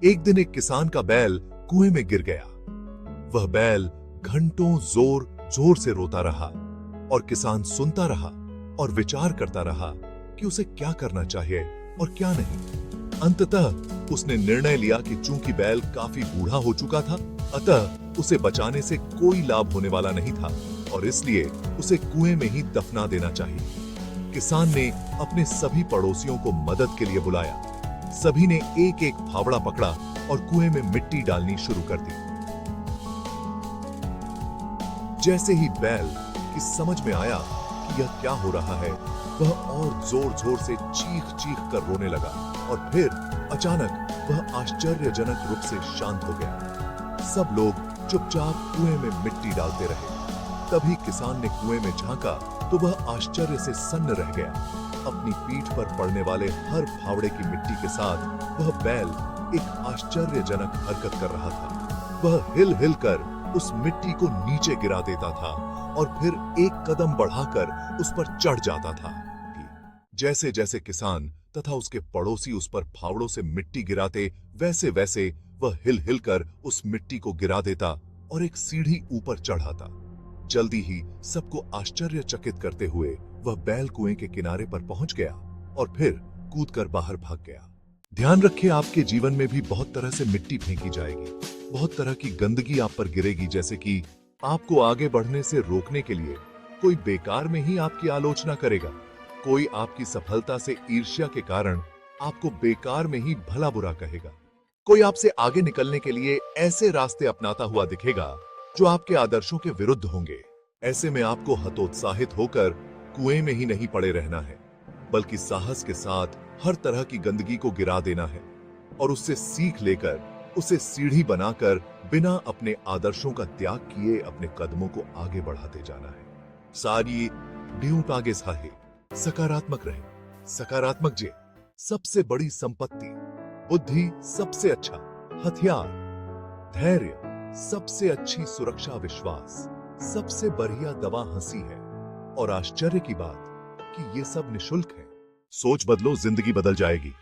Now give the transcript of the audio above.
एक दिन एक किसान का बैल कुएं में गिर गया। वह बैल घंटों जोर जोर से रोता रहा और किसान सुनता रहा और विचार करता रहा कि उसे क्या करना चाहिए और क्या नहीं। अंततः उसने निर्णय लिया कि चूंकि बैल काफी बूढ़ा हो चुका था, अतः उसे बचाने से कोई लाभ होने वाला नहीं था और इसलिए उसे कुएं में ही दफना देना चाहिए। किसान ने अपने सभी पड़ोसियों को मदद के लिए बुलाया। सभी ने एक एक फावड़ा पकड़ा और कुएं में मिट्टी डालनी शुरू कर दी। जैसे ही बैल की समझ में आया कि यह क्या हो रहा है, वह और जोर जोर से चीख चीख कर रोने लगा और फिर अचानक वह आश्चर्यजनक रूप से शांत हो गया। सब लोग चुपचाप कुएं में मिट्टी डालते रहे। तभी किसान ने कुएं में झांका तो वह आश्चर्य से सन्न रह गया। अपनी पीठ पर पड़ने वाले हर फावड़े की मिट्टी के साथ वह बैल एक आश्चर्यजनक हरकत कर रहा था। वह हिल हिल कर उस मिट्टी को नीचे गिरा देता था और फिर एक कदम बढ़ाकर उस पर चढ़ जाता था। जैसे जैसे किसान तथा उसके पड़ोसी उस पर फावड़ों से मिट्टी गिराते, वैसे वैसे वह हिल हिल कर उस मिट्टी को गिरा देता और एक सीढ़ी ऊपर चढ़ाता। जल्दी ही सबको आश्चर्यचकित करते हुए वह बैल कुएं के किनारे पर पहुंच गया और फिर कूदकर बाहर भाग गया। ध्यान रखें, आपके जीवन में भी बहुत तरह से मिट्टी फेंकी जाएगी, बहुत तरह की गंदगी आप पर गिरेगी। जैसे कि आपको आगे बढ़ने से रोकने के लिए कोई बेकार में ही आपकी आलोचना करेगा, कोई आपकी सफलता से ईर्ष्या के कारण आपको बेकार में ही भला बुरा कहेगा, कोई आपसे आगे निकलने के लिए ऐसे रास्ते अपनाता हुआ दिखेगा जो आपके आदर्शों के विरुद्ध होंगे। ऐसे में आपको हतोत्साहित होकर कुएं में ही नहीं पड़े रहना है, बल्कि साहस के साथ हर तरह की गंदगी को गिरा देना है और उससे सीख लेकर उसे सीढ़ी बनाकर बिना अपने आदर्शों का त्याग किए अपने कदमों को आगे बढ़ाते जाना है। सारी ड्यूट आगे साहे, सकारात्मक रहे। सकारात्मक जे सबसे बड़ी संपत्ति, बुद्धि सबसे अच्छा हथियार, धैर्य सबसे अच्छी सुरक्षा, विश्वास सबसे बढ़िया दवा हंसी है। और आश्चर्य की बात कि ये सब निशुल्क है। सोच बदलो, जिंदगी बदल जाएगी।